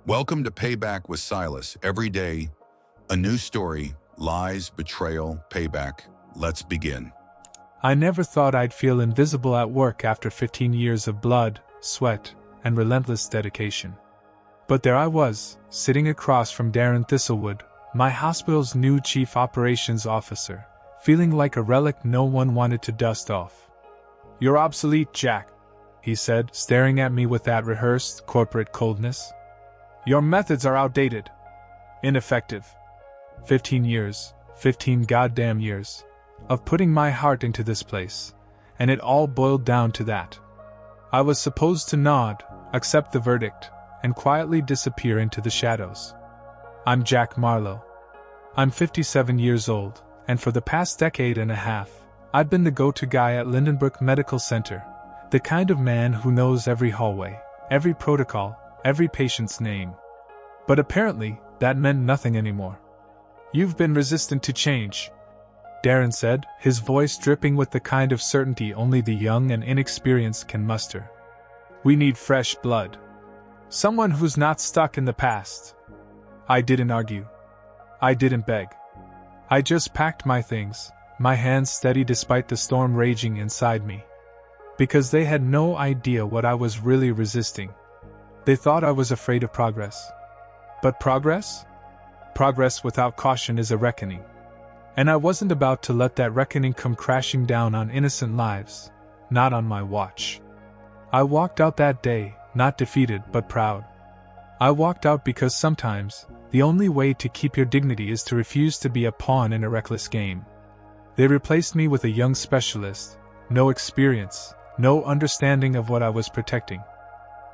Welcome to Payback with Silas. Every day, a new story, lies, betrayal, payback. Let's begin. I never thought I'd feel invisible at work after 15 years of blood, sweat, and relentless dedication. But there I was, sitting across from Darren Thistlewood, my hospital's new chief operations officer, feeling like a relic no one wanted to dust off. "You're obsolete, Jack," he said, staring at me with that rehearsed, corporate coldness. "Your methods are outdated. Ineffective. 15 years, 15 goddamn years, of putting my heart into this place, and it all boiled down to that." I was supposed to nod, accept the verdict, and quietly disappear into the shadows. I'm Jack Marlowe. I'm 57 years old, and for the past decade and a half, I've been the go-to guy at Lindenbrook Medical Center, the kind of man who knows every hallway, every protocol, every patient's name. But apparently, that meant nothing anymore. "You've been resistant to change," Darren said, his voice dripping with the kind of certainty only the young and inexperienced can muster. "We need fresh blood. Someone who's not stuck in the past." I didn't argue. I didn't beg. I just packed my things, my hands steady despite the storm raging inside me. Because they had no idea what I was really resisting. They thought I was afraid of progress. But progress? Progress without caution is a reckoning. And I wasn't about to let that reckoning come crashing down on innocent lives, not on my watch. I walked out that day, not defeated but proud. I walked out because sometimes, the only way to keep your dignity is to refuse to be a pawn in a reckless game. They replaced me with a young specialist, no experience, no understanding of what I was protecting.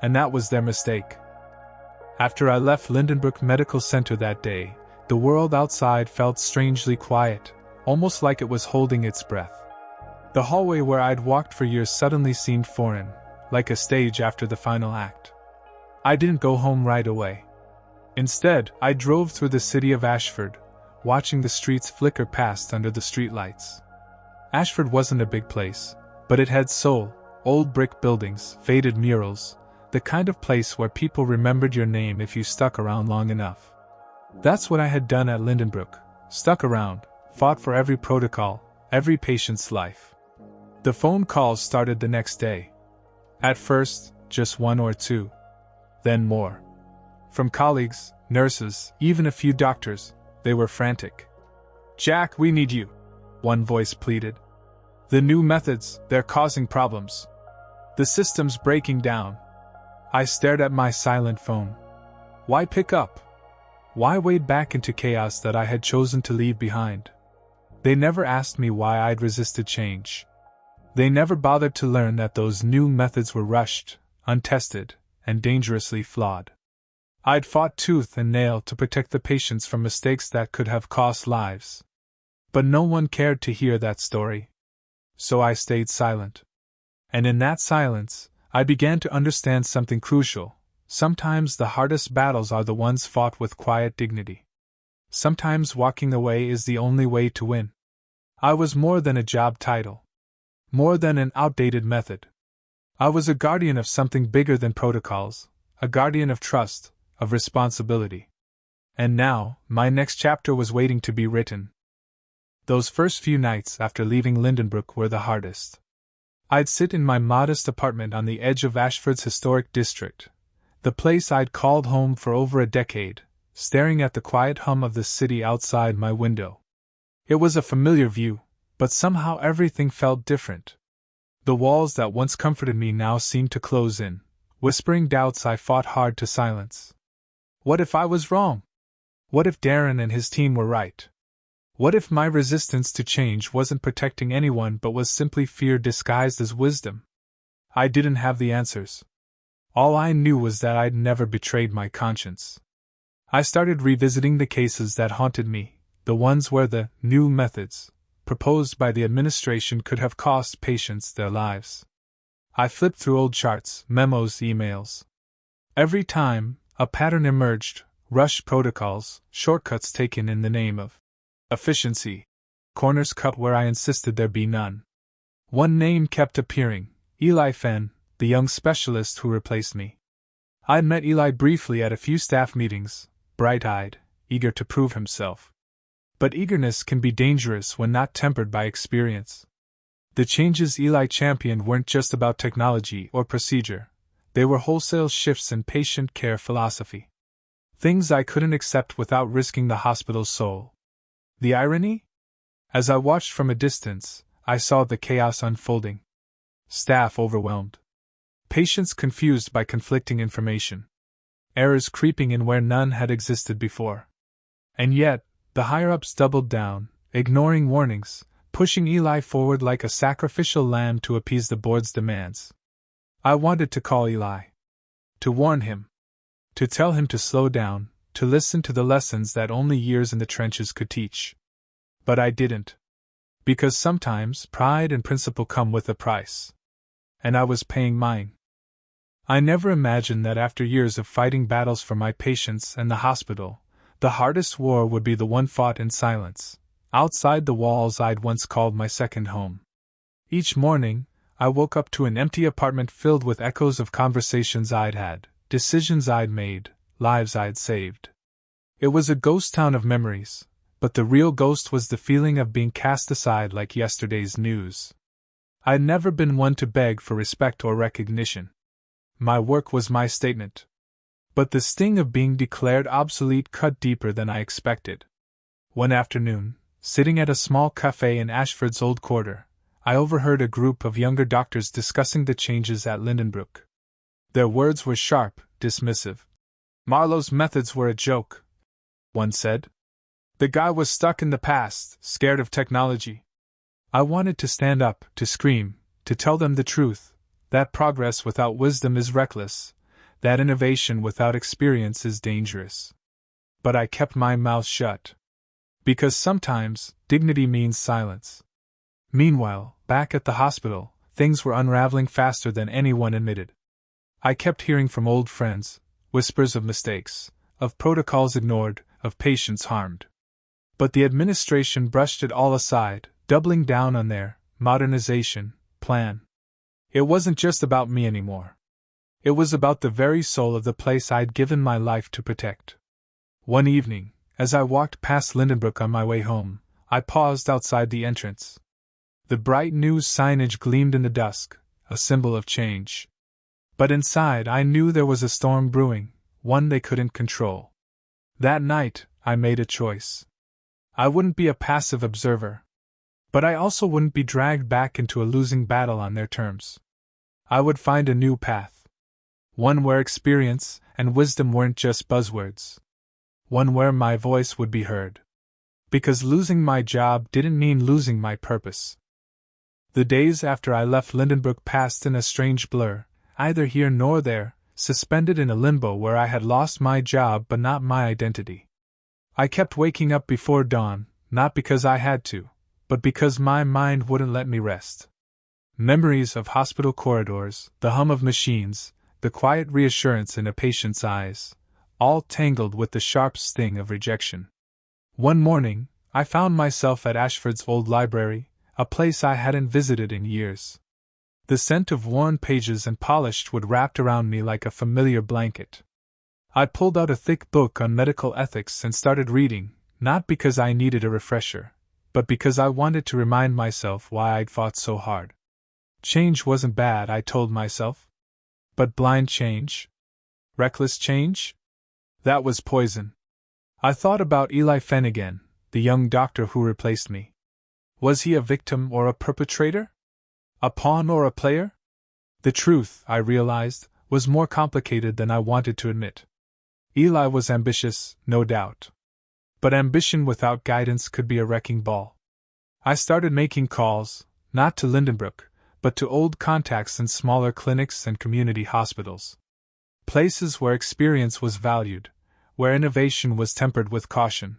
And that was their mistake. After I left Lindenbrook Medical Center that day, the world outside felt strangely quiet, almost like it was holding its breath. The hallway where I'd walked for years suddenly seemed foreign, like a stage after the final act. I didn't go home right away. Instead, I drove through the city of Ashford, watching the streets flicker past under the streetlights. Ashford wasn't a big place, but it had soul, old brick buildings, faded murals, the kind of place where people remembered your name if you stuck around long enough. That's what I had done at Lindenbrook, stuck around, fought for every protocol, every patient's life. The phone calls started the next day. At first, just one or two. Then more. From colleagues, nurses, even a few doctors. They were frantic. "Jack, we need you," one voice pleaded. "The new methods, they're causing problems. The system's breaking down." I stared at my silent phone. Why pick up? Why wade back into chaos that I had chosen to leave behind? They never asked me why I'd resisted change. They never bothered to learn that those new methods were rushed, untested, and dangerously flawed. I'd fought tooth and nail to protect the patients from mistakes that could have cost lives. But no one cared to hear that story. So I stayed silent. And in that silence, I began to understand something crucial. Sometimes the hardest battles are the ones fought with quiet dignity. Sometimes walking away is the only way to win. I was more than a job title. More than an outdated method. I was a guardian of something bigger than protocols, a guardian of trust, of responsibility. And now, my next chapter was waiting to be written. Those first few nights after leaving Lindenbrook were the hardest. I'd sit in my modest apartment on the edge of Ashford's historic district, the place I'd called home for over a decade, staring at the quiet hum of the city outside my window. It was a familiar view, but somehow everything felt different. The walls that once comforted me now seemed to close in, whispering doubts I fought hard to silence. What if I was wrong? What if Darren and his team were right? What if my resistance to change wasn't protecting anyone but was simply fear disguised as wisdom? I didn't have the answers. All I knew was that I'd never betrayed my conscience. I started revisiting the cases that haunted me, the ones where the new methods proposed by the administration could have cost patients their lives. I flipped through old charts, memos, emails. Every time, a pattern emerged: rushed protocols, shortcuts taken in the name of efficiency, corners cut where I insisted there be none. One name kept appearing: Eli Fenn, the young specialist who replaced me. I'd met Eli briefly at a few staff meetings, bright-eyed, eager to prove himself. But eagerness can be dangerous when not tempered by experience. The changes Eli championed weren't just about technology or procedure, they were wholesale shifts in patient care philosophy. Things I couldn't accept without risking the hospital's soul. The irony? As I watched from a distance, I saw the chaos unfolding. Staff overwhelmed. Patients confused by conflicting information. Errors creeping in where none had existed before. And yet, the higher-ups doubled down, ignoring warnings, pushing Eli forward like a sacrificial lamb to appease the board's demands. I wanted to call Eli. To warn him. To tell him to slow down, to listen to the lessons that only years in the trenches could teach. But I didn't. Because sometimes pride and principle come with a price. And I was paying mine. I never imagined that after years of fighting battles for my patients and the hospital, the hardest war would be the one fought in silence, outside the walls I'd once called my second home. Each morning, I woke up to an empty apartment filled with echoes of conversations I'd had, decisions I'd made, lives I'd saved. It was a ghost town of memories, but the real ghost was the feeling of being cast aside like yesterday's news. I'd never been one to beg for respect or recognition. My work was my statement. But the sting of being declared obsolete cut deeper than I expected. One afternoon, sitting at a small cafe in Ashford's old quarter, I overheard a group of younger doctors discussing the changes at Lindenbrook. Their words were sharp, dismissive. Marlowe's methods were a joke, one said. The guy was stuck in the past, scared of technology. I wanted to stand up, to scream, to tell them the truth, that progress without wisdom is reckless, that innovation without experience is dangerous. But I kept my mouth shut. Because sometimes, dignity means silence. Meanwhile, back at the hospital, things were unraveling faster than anyone admitted. I kept hearing from old friends, whispers of mistakes, of protocols ignored, of patients harmed. But the administration brushed it all aside, doubling down on their modernization plan. It wasn't just about me anymore. It was about the very soul of the place I'd given my life to protect. One evening, as I walked past Lindenbrook on my way home, I paused outside the entrance. The bright news signage gleamed in the dusk, a symbol of change. But inside I knew there was a storm brewing, one they couldn't control. That night, I made a choice. I wouldn't be a passive observer. But I also wouldn't be dragged back into a losing battle on their terms. I would find a new path. One where experience and wisdom weren't just buzzwords. One where my voice would be heard. Because losing my job didn't mean losing my purpose. The days after I left Lindenbrook passed in a strange blur, either here nor there, suspended in a limbo where I had lost my job but not my identity. I kept waking up before dawn, not because I had to, but because my mind wouldn't let me rest. Memories of hospital corridors, the hum of machines, the quiet reassurance in a patient's eyes, all tangled with the sharp sting of rejection. One morning, I found myself at Ashford's old library, a place I hadn't visited in years. The scent of worn pages and polished wood wrapped around me like a familiar blanket. I pulled out a thick book on medical ethics and started reading, not because I needed a refresher, but because I wanted to remind myself why I'd fought so hard. Change wasn't bad, I told myself. But blind change? Reckless change? That was poison. I thought about Eli Finnegan, the young doctor who replaced me. Was he a victim or a perpetrator? A pawn or a player? The truth, I realized, was more complicated than I wanted to admit. Eli was ambitious, no doubt. But ambition without guidance could be a wrecking ball. I started making calls, not to Lindenbrook, but to old contacts in smaller clinics and community hospitals. Places where experience was valued, where innovation was tempered with caution.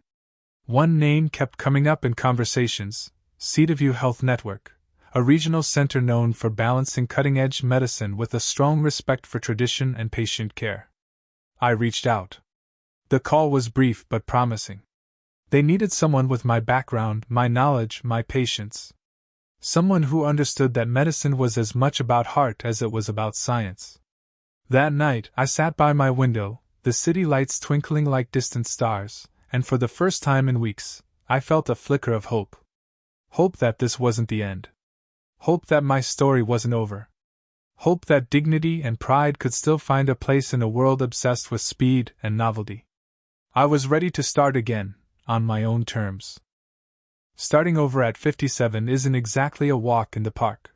One name kept coming up in conversations: Cedarview Health Network, a regional center known for balancing cutting-edge medicine with a strong respect for tradition and patient care. I reached out. The call was brief but promising. They needed someone with my background, my knowledge, my patience. Someone who understood that medicine was as much about heart as it was about science. That night, I sat by my window, the city lights twinkling like distant stars, and for the first time in weeks, I felt a flicker of hope. Hope that this wasn't the end. Hope that my story wasn't over. Hope that dignity and pride could still find a place in a world obsessed with speed and novelty. I was ready to start again, on my own terms. Starting over at 57 isn't exactly a walk in the park.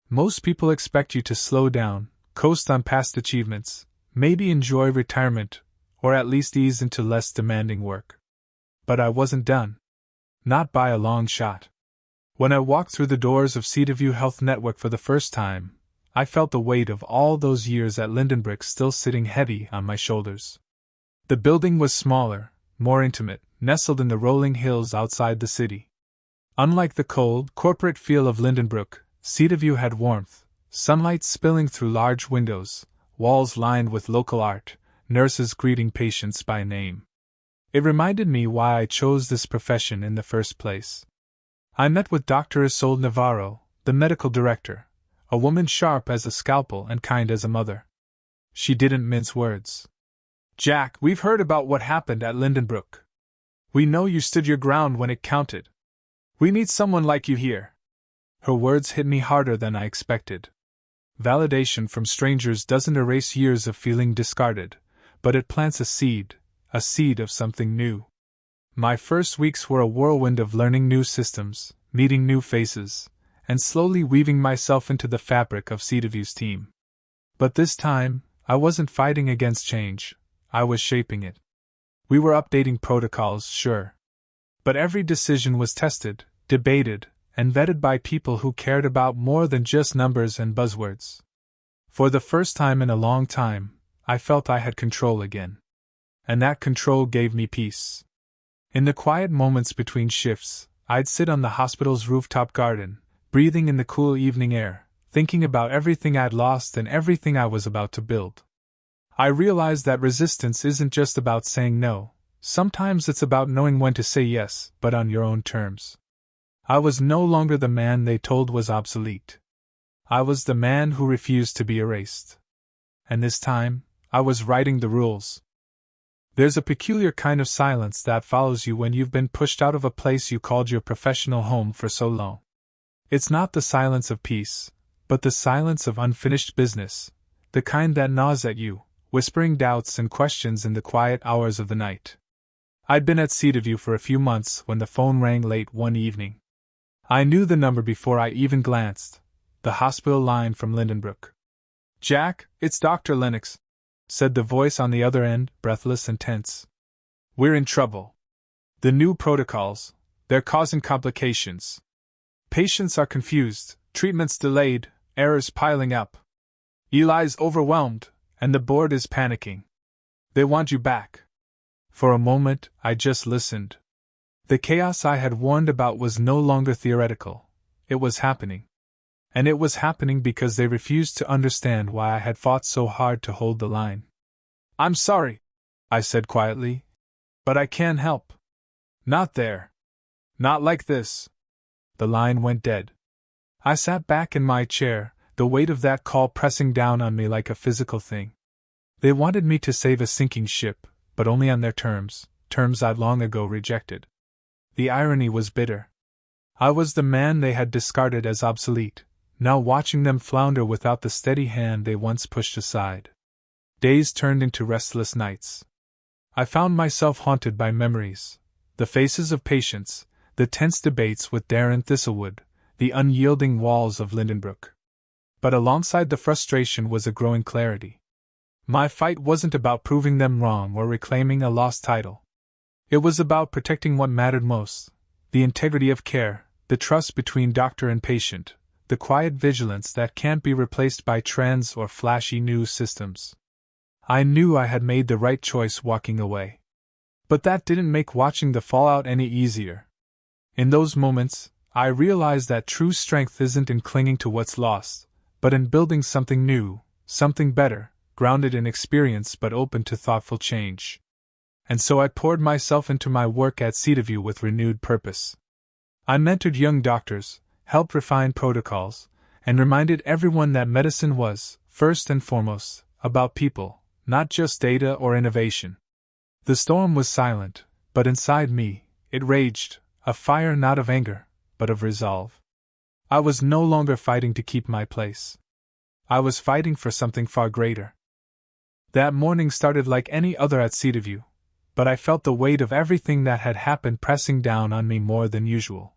Most people expect you to slow down, coast on past achievements, maybe enjoy retirement, or at least ease into less demanding work. But I wasn't done. Not by a long shot. When I walked through the doors of Cedarview Health Network for the first time, I felt the weight of all those years at Lindenbrick still sitting heavy on my shoulders. The building was smaller, more intimate, nestled in the rolling hills outside the city. Unlike the cold, corporate feel of Lindenbrook, Cedarview had warmth, sunlight spilling through large windows, walls lined with local art, nurses greeting patients by name. It reminded me why I chose this profession in the first place. I met with Dr. Isolde Navarro, the medical director, a woman sharp as a scalpel and kind as a mother. She didn't mince words. "Jack, we've heard about what happened at Lindenbrook. We know you stood your ground when it counted. We need someone like you here." Her words hit me harder than I expected. Validation from strangers doesn't erase years of feeling discarded, but it plants a seed of something new. My first weeks were a whirlwind of learning new systems, meeting new faces, and slowly weaving myself into the fabric of Cedarview's team. But this time, I wasn't fighting against change, I was shaping it. We were updating protocols, sure. But every decision was tested, debated, and vetted by people who cared about more than just numbers and buzzwords. For the first time in a long time, I felt I had control again. And that control gave me peace. In the quiet moments between shifts, I'd sit on the hospital's rooftop garden, breathing in the cool evening air, thinking about everything I'd lost and everything I was about to build. I realized that resistance isn't just about saying no, sometimes it's about knowing when to say yes, but on your own terms. I was no longer the man they told was obsolete. I was the man who refused to be erased. And this time, I was writing the rules. There's a peculiar kind of silence that follows you when you've been pushed out of a place you called your professional home for so long. It's not the silence of peace, but the silence of unfinished business, the kind that gnaws at you, whispering doubts and questions in the quiet hours of the night. I'd been at Cedarview for a few months when the phone rang late one evening. I knew the number before I even glanced, the hospital line from Lindenbrook. "Jack, it's Dr. Lennox," said the voice on the other end, breathless and tense. "We're in trouble. The new protocols, they're causing complications. Patients are confused, treatments delayed, errors piling up. Eli's overwhelmed, and the board is panicking. They want you back." For a moment, I just listened. The chaos I had warned about was no longer theoretical. It was happening. And it was happening because they refused to understand why I had fought so hard to hold the line. "I'm sorry," I said quietly, "but I can't help. Not there. Not like this." The line went dead. I sat back in my chair, the weight of that call pressing down on me like a physical thing. They wanted me to save a sinking ship, but only on their terms I'd long ago rejected. The irony was bitter. I was the man they had discarded as obsolete, now watching them flounder without the steady hand they once pushed aside. Days turned into restless nights. I found myself haunted by memories, the faces of patients, the tense debates with Darren Thistlewood, the unyielding walls of Lindenbrook. But alongside the frustration was a growing clarity. My fight wasn't about proving them wrong or reclaiming a lost title. It was about protecting what mattered most: the integrity of care, the trust between doctor and patient, the quiet vigilance that can't be replaced by trends or flashy new systems. I knew I had made the right choice walking away. But that didn't make watching the fallout any easier. In those moments, I realized that true strength isn't in clinging to what's lost, but in building something new, something better, grounded in experience but open to thoughtful change. And so I poured myself into my work at Cedarview with renewed purpose. I mentored young doctors, helped refine protocols, and reminded everyone that medicine was, first and foremost, about people, not just data or innovation. The storm was silent, but inside me, it raged, a fire not of anger, but of resolve. I was no longer fighting to keep my place. I was fighting for something far greater. That morning started like any other at Cedarview, but I felt the weight of everything that had happened pressing down on me more than usual.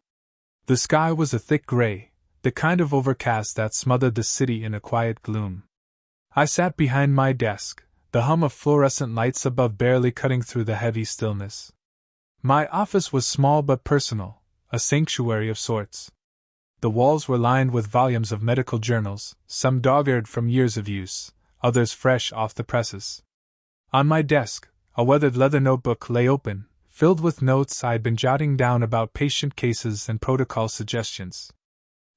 The sky was a thick gray, the kind of overcast that smothered the city in a quiet gloom. I sat behind my desk, the hum of fluorescent lights above barely cutting through the heavy stillness. My office was small but personal, a sanctuary of sorts. The walls were lined with volumes of medical journals, some dog-eared from years of use, others fresh off the presses. On my desk, a weathered leather notebook lay open, filled with notes I had been jotting down about patient cases and protocol suggestions.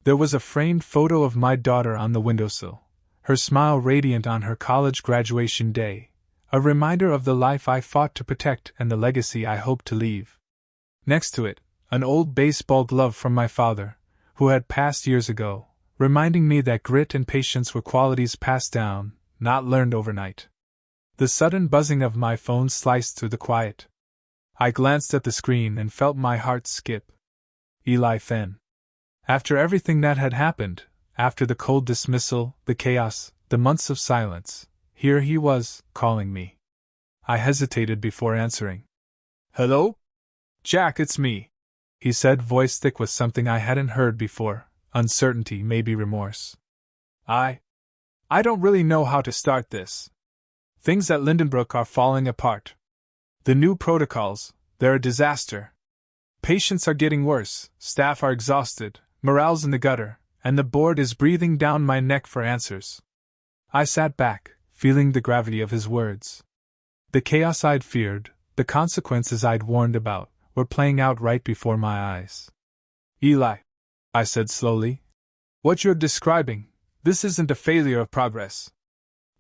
There was a framed photo of my daughter on the windowsill, her smile radiant on her college graduation day, a reminder of the life I fought to protect and the legacy I hoped to leave. Next to it, an old baseball glove from my father, who had passed years ago, reminding me that grit and patience were qualities passed down, not learned overnight. The sudden buzzing of my phone sliced through the quiet. I glanced at the screen and felt my heart skip. Eli Fenn. After everything that had happened, after the cold dismissal, the chaos, the months of silence, here he was, calling me. I hesitated before answering. "Hello? Jack, it's me," he said, voice thick with something I hadn't heard before, uncertainty, maybe remorse. I don't really know how to start this. Things at Lindenbrook are falling apart. The new protocols, they're a disaster. Patients are getting worse, staff are exhausted, morale's in the gutter, and the board is breathing down my neck for answers. I sat back, feeling the gravity of his words. The chaos I'd feared, the consequences I'd warned about, were playing out right before my eyes. "Eli," I said slowly, "what you're describing, this isn't a failure of progress.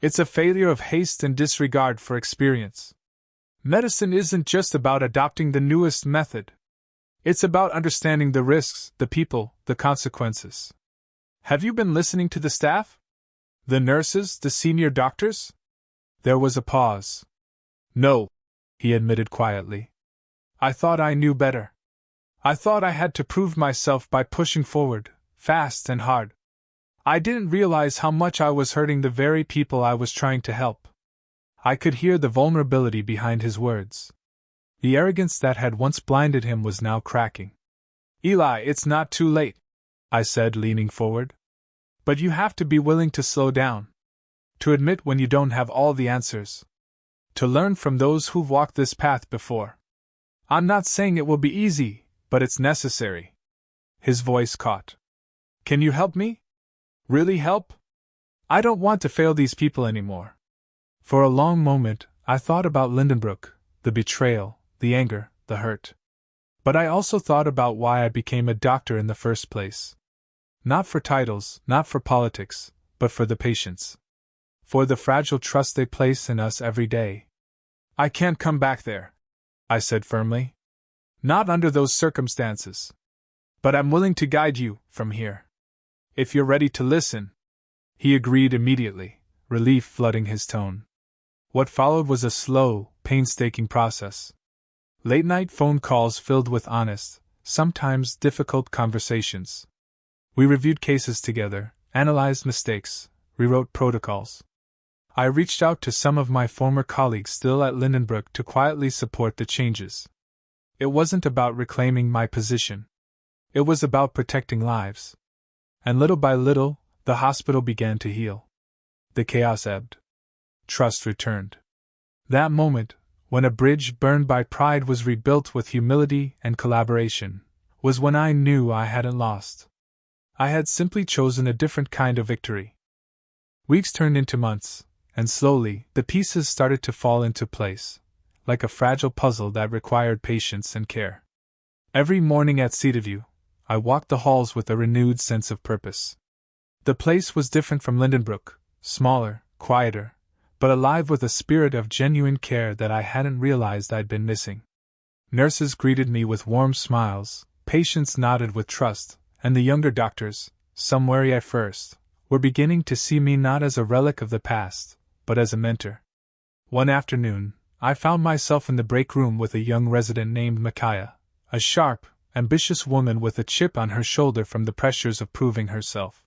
It's a failure of haste and disregard for experience. Medicine isn't just about adopting the newest method. It's about understanding the risks, the people, the consequences. Have you been listening to the staff? The nurses, the senior doctors?" There was a pause. "No," he admitted quietly. "I thought I knew better. I thought I had to prove myself by pushing forward, fast and hard. I didn't realize how much I was hurting the very people I was trying to help." I could hear the vulnerability behind his words. The arrogance that had once blinded him was now cracking. "Eli, it's not too late," I said, leaning forward. "But you have to be willing to slow down. To admit when you don't have all the answers. To learn from those who've walked this path before. I'm not saying it will be easy, but it's necessary." His voice caught. "Can you help me? Really help? I don't want to fail these people anymore." For a long moment, I thought about Lindenbrook, the betrayal, the anger, the hurt. But I also thought about why I became a doctor in the first place. Not for titles, not for politics, but for the patients. For the fragile trust they place in us every day. "I can't come back there," I said firmly. "Not under those circumstances. But I'm willing to guide you from here. If you're ready to listen." He agreed immediately, relief flooding his tone. What followed was a slow, painstaking process. Late-night phone calls filled with honest, sometimes difficult conversations. We reviewed cases together, analyzed mistakes, rewrote protocols. I reached out to some of my former colleagues still at Lindenbrook to quietly support the changes. It wasn't about reclaiming my position. It was about protecting lives. And little by little, the hospital began to heal. The chaos ebbed. Trust returned. That moment, when a bridge burned by pride was rebuilt with humility and collaboration, was when I knew I hadn't lost. I had simply chosen a different kind of victory. Weeks turned into months, and slowly, the pieces started to fall into place, like a fragile puzzle that required patience and care. Every morning at Cedarview, I walked the halls with a renewed sense of purpose. The place was different from Lindenbrook, smaller, quieter, but alive with a spirit of genuine care that I hadn't realized I'd been missing. Nurses greeted me with warm smiles, patients nodded with trust, and the younger doctors, some wary at first, were beginning to see me not as a relic of the past, but as a mentor. One afternoon, I found myself in the break room with a young resident named Micaiah, a sharp, ambitious woman with a chip on her shoulder from the pressures of proving herself.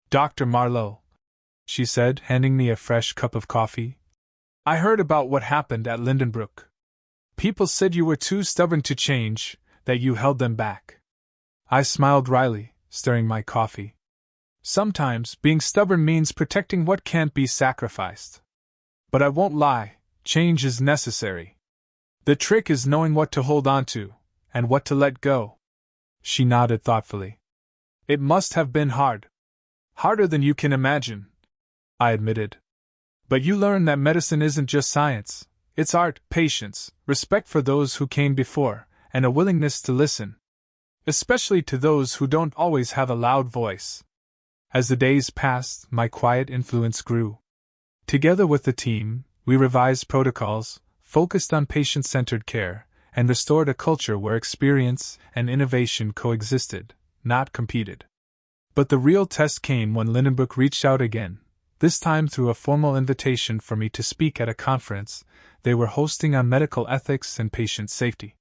"Dr. Marlowe," she said, handing me a fresh cup of coffee, "I heard about what happened at Lindenbrook. People said you were too stubborn to change, that you held them back." I smiled wryly, stirring my coffee. "Sometimes being stubborn means protecting what can't be sacrificed. But I won't lie, change is necessary. The trick is knowing what to hold on to, and what to let go." She nodded thoughtfully. "It must have been hard. Harder than you can imagine," I admitted. "But you learn that medicine isn't just science, it's art, patience, respect for those who came before, and a willingness to listen. Especially to those who don't always have a loud voice." As the days passed, my quiet influence grew. Together with the team, we revised protocols, focused on patient-centered care, and restored a culture where experience and innovation coexisted, not competed. But the real test came when Lindenbrook reached out again, this time through a formal invitation for me to speak at a conference they were hosting on medical ethics and patient safety.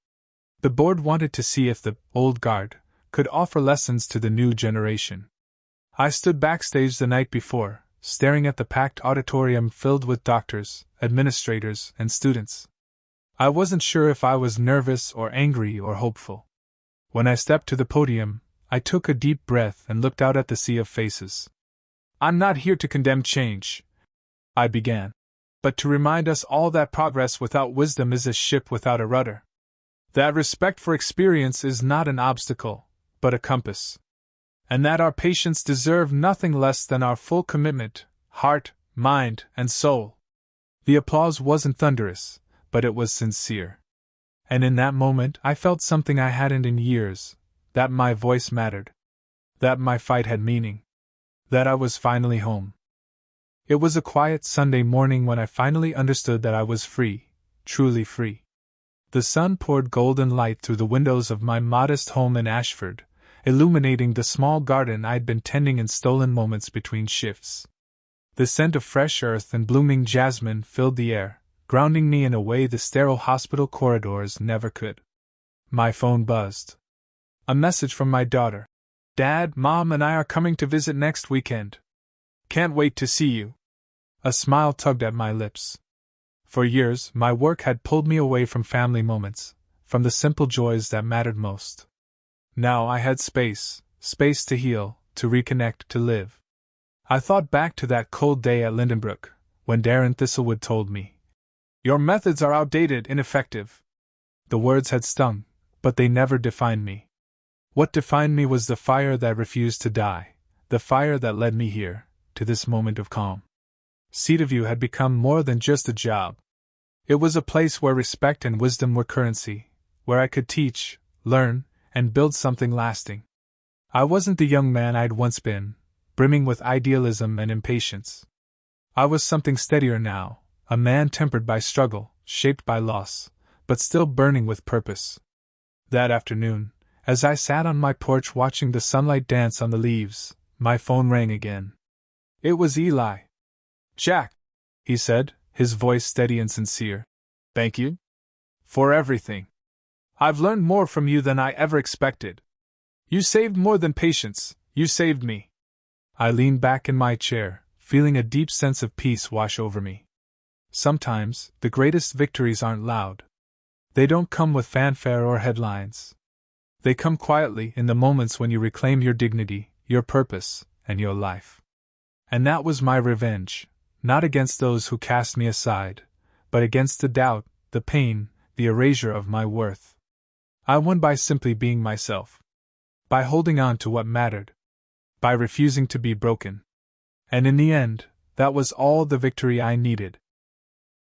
The board wanted to see if the old guard could offer lessons to the new generation. I stood backstage the night before, staring at the packed auditorium filled with doctors, administrators, and students. I wasn't sure if I was nervous or angry or hopeful. When I stepped to the podium, I took a deep breath and looked out at the sea of faces. "I'm not here to condemn change," I began, "but to remind us all that progress without wisdom is a ship without a rudder. That respect for experience is not an obstacle, but a compass. And that our patients deserve nothing less than our full commitment, heart, mind, and soul." The applause wasn't thunderous, but it was sincere. And in that moment I felt something I hadn't in years, that my voice mattered. That my fight had meaning. That I was finally home. It was a quiet Sunday morning when I finally understood that I was free, truly free. The sun poured golden light through the windows of my modest home in Ashford, illuminating the small garden I'd been tending in stolen moments between shifts. The scent of fresh earth and blooming jasmine filled the air, grounding me in a way the sterile hospital corridors never could. My phone buzzed. A message from my daughter. "Dad, Mom, and I are coming to visit next weekend. Can't wait to see you." A smile tugged at my lips. For years, my work had pulled me away from family moments, from the simple joys that mattered most. Now I had space to heal, to reconnect, to live. I thought back to that cold day at Lindenbrook, when Darren Thistlewood told me, "Your methods are outdated, ineffective." The words had stung, but they never defined me. What defined me was the fire that refused to die, the fire that led me here, to this moment of calm. Cedarview had become more than just a job. It was a place where respect and wisdom were currency, where I could teach, learn, and build something lasting. I wasn't the young man I'd once been, brimming with idealism and impatience. I was something steadier now, a man tempered by struggle, shaped by loss, but still burning with purpose. That afternoon, as I sat on my porch watching the sunlight dance on the leaves, my phone rang again. It was Eli. "Jack," he said, his voice steady and sincere. "Thank you for everything. I've learned more from you than I ever expected. You saved more than patience, you saved me." I leaned back in my chair, feeling a deep sense of peace wash over me. Sometimes, the greatest victories aren't loud. They don't come with fanfare or headlines. They come quietly in the moments when you reclaim your dignity, your purpose, and your life. And that was my revenge, not against those who cast me aside, but against the doubt, the pain, the erasure of my worth. I won by simply being myself. By holding on to what mattered. By refusing to be broken. And in the end, that was all the victory I needed.